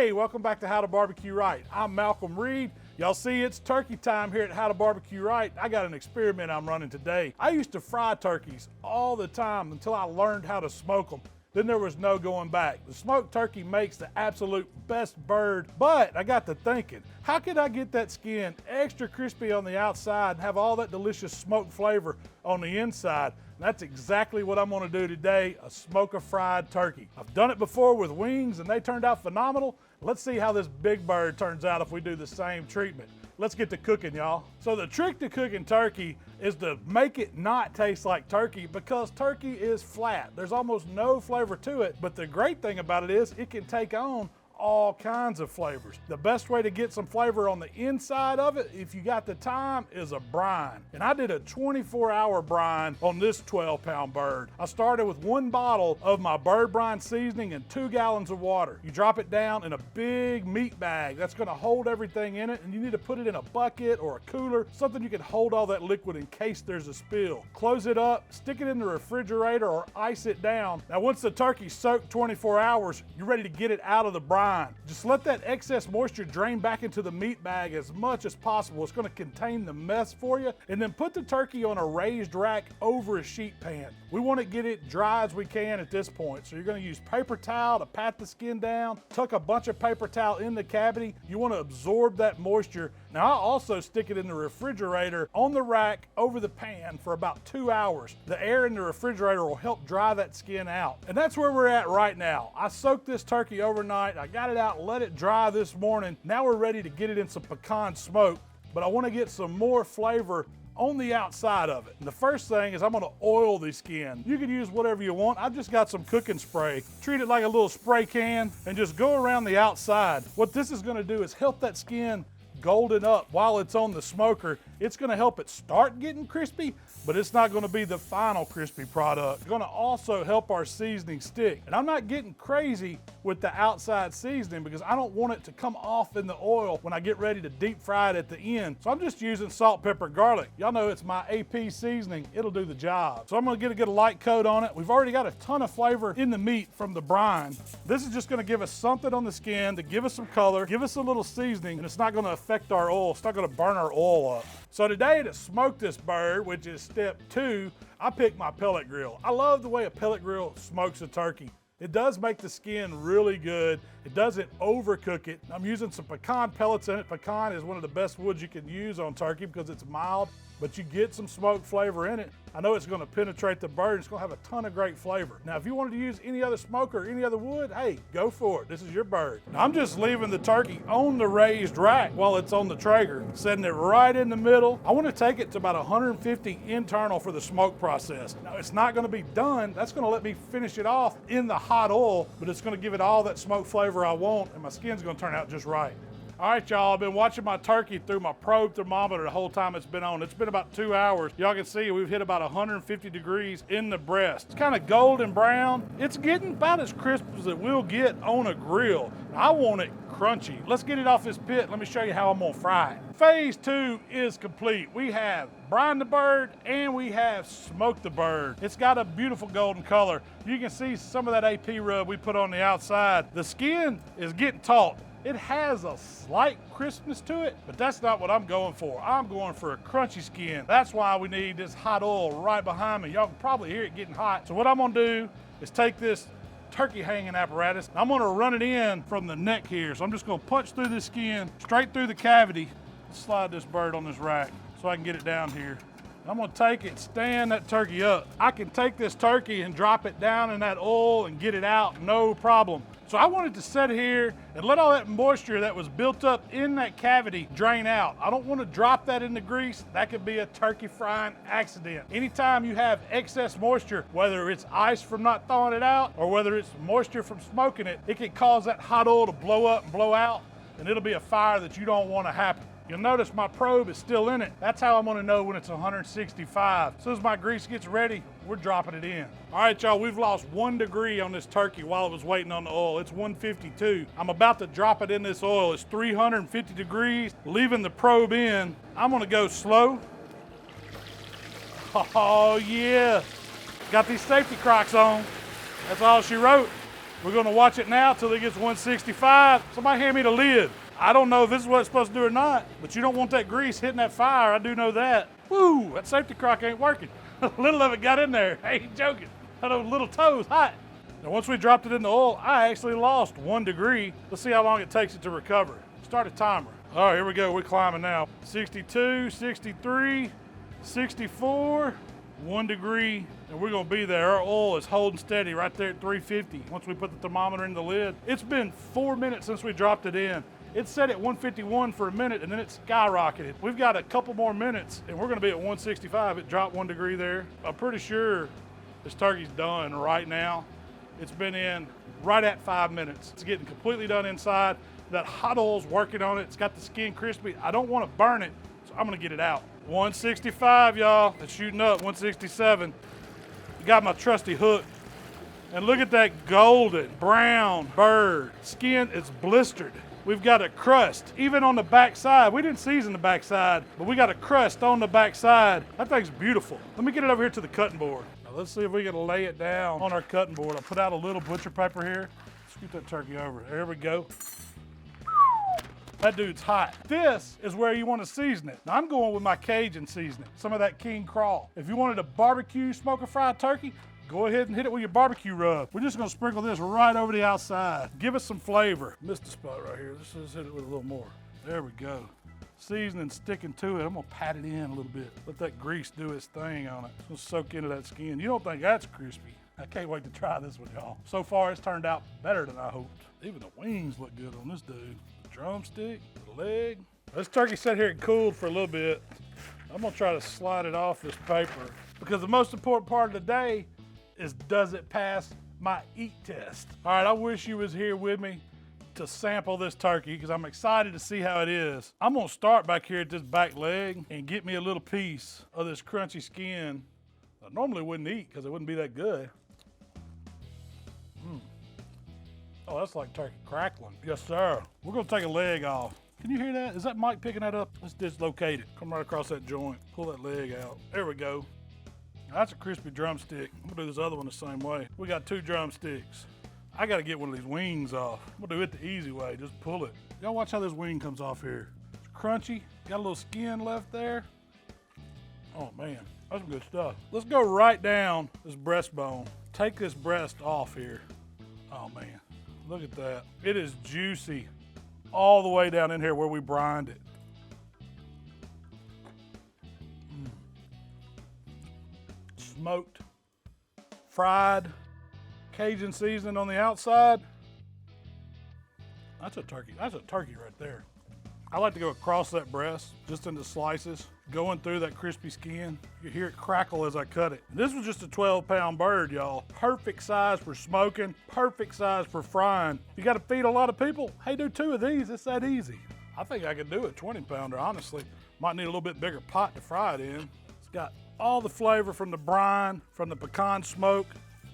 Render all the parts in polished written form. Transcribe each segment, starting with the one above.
Hey, welcome back to How to Barbecue Right. I'm Malcolm Reed. Y'all see it's turkey time here at How to Barbecue Right. I got an experiment I'm running today. I used to fry turkeys all the time until I learned how to smoke them. Then there was no going back. The smoked turkey makes the absolute best bird, but I got to thinking, how could I get that skin extra crispy on the outside and have all that delicious smoked flavor on the inside? And that's exactly what I'm gonna do today, a smoker fried turkey. I've done it before with wings and they turned out phenomenal. Let's see how this big bird turns out if we do the same treatment. Let's get to cooking, y'all. So the trick to cooking turkey is to make it not taste like turkey, because turkey is flat. There's almost no flavor to it, but the great thing about it is it can take on all kinds of flavors. The best way to get some flavor on the inside of it, if you got the time, is a brine. And I did a 24-hour brine on this 12-pound bird. I started with 1 bottle of my Bird Brine seasoning and 2 gallons of water. You drop it down in a big meat bag that's gonna hold everything in it, and you need to put it in a bucket or a cooler, something you can hold all that liquid in case there's a spill. Close it up, stick it in the refrigerator or ice it down. Now once the turkey's soaked 24 hours, you're ready to get it out of the brine. Just let that excess moisture drain back into the meat bag as much as possible. It's going to contain the mess for you. And then put the turkey on a raised rack over a sheet pan. We want to get it dry as we can at this point. So you're going to use paper towel to pat the skin down, tuck a bunch of paper towel in the cavity. You want to absorb that moisture. Now I also stick it in the refrigerator on the rack over the pan for about 2 hours. The air in the refrigerator will help dry that skin out. And that's where we're at right now. I soaked this turkey overnight. I got it out, let it dry this morning. Now we're ready to get it in some pecan smoke, but I want to get some more flavor on the outside of it. And the first thing is I'm going to oil the skin. You can use whatever you want. I've just got some cooking spray. Treat it like a little spray can and just go around the outside. What this is going to do is help that skin golden up while it's on the smoker. It's going to help it start getting crispy, but it's not going to be the final crispy product. It's going to also help our seasoning stick. And I'm not getting crazy with the outside seasoning because I don't want it to come off in the oil when I get ready to deep fry it at the end. So I'm just using salt, pepper, garlic. Y'all know it's my AP seasoning. It'll do the job. So I'm going to get a light coat on it. We've already got a ton of flavor in the meat from the brine. This is just going to give us something on the skin to give us some color, give us a little seasoning, and it's not going to affect our oil. It's not going to burn our oil up. So today, to smoke this bird, which is step 2, I picked my pellet grill. I love the way a pellet grill smokes a turkey. It does make the skin really good. It doesn't overcook it. I'm using some pecan pellets in it. Pecan is one of the best woods you can use on turkey because it's mild, but you get some smoked flavor in it. I know it's going to penetrate the bird. It's going to have a ton of great flavor. Now, if you wanted to use any other smoker or any other wood, hey, go for it. This is your bird. Now, I'm just leaving the turkey on the raised rack while it's on the Traeger, setting it right in the middle. I want to take it to about 150 internal for the smoke process. Now, it's not going to be done. That's going to let me finish it off in the hot oil, but it's going to give it all that smoke flavor I want, and my skin's going to turn out just right. All right, y'all, I've been watching my turkey through my probe thermometer the whole time it's been on. It's been about 2 hours. Y'all can see we've hit about 150 degrees in the breast. It's kind of golden brown. It's getting about as crisp as it will get on a grill. I want it crunchy. Let's get it off this pit. Let me show you how I'm gonna fry it. Phase 2 is complete. We have brined the bird and we have smoked the bird. It's got a beautiful golden color. You can see some of that AP rub we put on the outside. The skin is getting taut. It has a slight crispness to it, but that's not what I'm going for. I'm going for a crunchy skin. That's why we need this hot oil right behind me. Y'all can probably hear it getting hot. So what I'm gonna do is take this turkey hanging apparatus. I'm gonna run it in from the neck here. So I'm just gonna punch through this skin, straight through the cavity, slide this bird on this rack so I can get it down here. I'm gonna take it, stand that turkey up. I can take this turkey and drop it down in that oil and get it out, no problem. So I wanted to sit here and let all that moisture that was built up in that cavity drain out. I don't want to drop that in the grease. That could be a turkey frying accident. Anytime you have excess moisture, whether it's ice from not thawing it out or whether it's moisture from smoking it, it can cause that hot oil to blow up and blow out, and it'll be a fire that you don't want to happen. You'll notice my probe is still in it. That's how I'm gonna know when it's 165. As soon as my grease gets ready, we're dropping it in. All right, y'all, we've lost 1 degree on this turkey while it was waiting on the oil. It's 152. I'm about to drop it in this oil. It's 350 degrees, leaving the probe in. I'm gonna go slow. Oh yeah, got these safety Crocs on. That's all she wrote. We're gonna watch it now till it gets 165. Somebody hand me the lid. I don't know if this is what it's supposed to do or not, but you don't want that grease hitting that fire. I do know that. Woo, that safety crock ain't working. A little of it got in there. I ain't joking. Those little toes hot. Now once we dropped it in the oil, I actually lost 1 degree. Let's see how long it takes it to recover. Start a timer. All right, here we go. We're climbing now. 62, 63, 64, 1 degree, and we're gonna be there. Our oil is holding steady right there at 350 once we put the thermometer in the lid. It's been 4 minutes since we dropped it in. It set at 151 for a minute and then it skyrocketed. We've got a couple more minutes and we're gonna be at 165. It dropped 1 degree there. I'm pretty sure this turkey's done right now. It's been in right at 5 minutes. It's getting completely done inside. That hot oil's working on it. It's got the skin crispy. I don't want to burn it, so I'm gonna get it out. 165, y'all. It's shooting up, 167. Got my trusty hook. And look at that golden brown bird. Skin is blistered. We've got a crust, even on the back side. We didn't season the back side, but we got a crust on the back side. That thing's beautiful. Let me get it over here to the cutting board. Now let's see if we can lay it down on our cutting board. I'll put out a little butcher paper here. Scoot that turkey over. There we go. That dude's hot. This is where you want to season it. Now I'm going with my Cajun seasoning, some of that king crawl. If you wanted a barbecue smoker fried turkey, go ahead and hit it with your barbecue rub. We're just gonna sprinkle this right over the outside. Give us some flavor. Missed the spot right here. Let's just hit it with a little more. There we go. Seasoning sticking to it. I'm gonna pat it in a little bit. Let that grease do its thing on it. It's gonna soak into that skin. You don't think that's crispy? I can't wait to try this with y'all. So far, it's turned out better than I hoped. Even the wings look good on this dude. Drumstick, the leg. This turkey sat here and cooled for a little bit. I'm gonna try to slide it off this paper because the most important part of the day is, does it pass my eat test? All right, I wish you was here with me to sample this turkey because I'm excited to see how it is. I'm gonna start back here at this back leg and get me a little piece of this crunchy skin I normally wouldn't eat because it wouldn't be that good. Oh, that's like turkey crackling. Yes, sir. We're gonna take a leg off. Can you hear that? Is that mic picking that up? Let's dislocate it. Come right across that joint. Pull that leg out. There we go. Now, that's a crispy drumstick. I'm gonna do this other one the same way. We got 2 drumsticks. I gotta get one of these wings off. I'm gonna do it the easy way. Just pull it. Y'all watch how this wing comes off here. It's crunchy. Got a little skin left there. Oh man, that's some good stuff. Let's go right down this breastbone. Take this breast off here. Oh man. Look at that. It is juicy all the way down in here where we brined it. Smoked, fried, Cajun seasoning on the outside. That's a turkey. That's a turkey right there. I like to go across that breast, just into slices, going through that crispy skin. You hear it crackle as I cut it. This was just a 12-pound bird, y'all. Perfect size for smoking, perfect size for frying. You gotta feed a lot of people, hey, do 2 of these, it's that easy. I think I could do a 20-pounder, honestly. Might need a little bit bigger pot to fry it in. It's got all the flavor from the brine, from the pecan smoke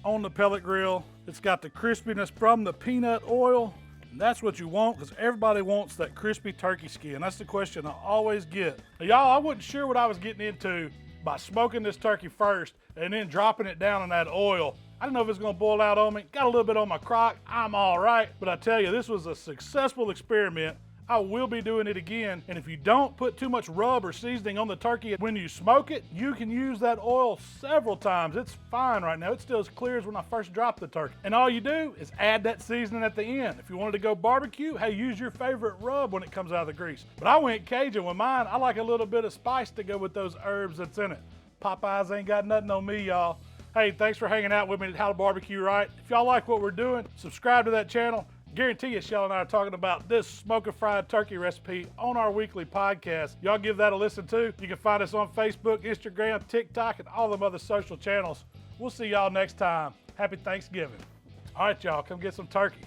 on the pellet grill. It's got the crispiness from the peanut oil. And that's what you want because everybody wants that crispy turkey skin. That's the question I always get. Now, y'all, I wasn't sure what I was getting into by smoking this turkey first and then dropping it down in that oil. I didn't know if it was gonna boil out on me. Got a little bit on my crock. I'm all right. But I tell you, this was a successful experiment. I will be doing it again. And if you don't put too much rub or seasoning on the turkey when you smoke it, you can use that oil several times. It's fine right now. It's still as clear as when I first dropped the turkey. And all you do is add that seasoning at the end. If you wanted to go barbecue, hey, use your favorite rub when it comes out of the grease. But I went Cajun with mine. I like a little bit of spice to go with those herbs that's in it. Popeyes ain't got nothing on me, y'all. Hey, thanks for hanging out with me at HowToBBQRight. If y'all like what we're doing, subscribe to that channel. Guarantee you, Shell and I are talking about this smoker fried turkey recipe on our weekly podcast. Y'all give that a listen too. You can find us on Facebook, Instagram, TikTok, and all them other social channels. We'll see y'all next time. Happy Thanksgiving. All right, y'all, come get some turkey.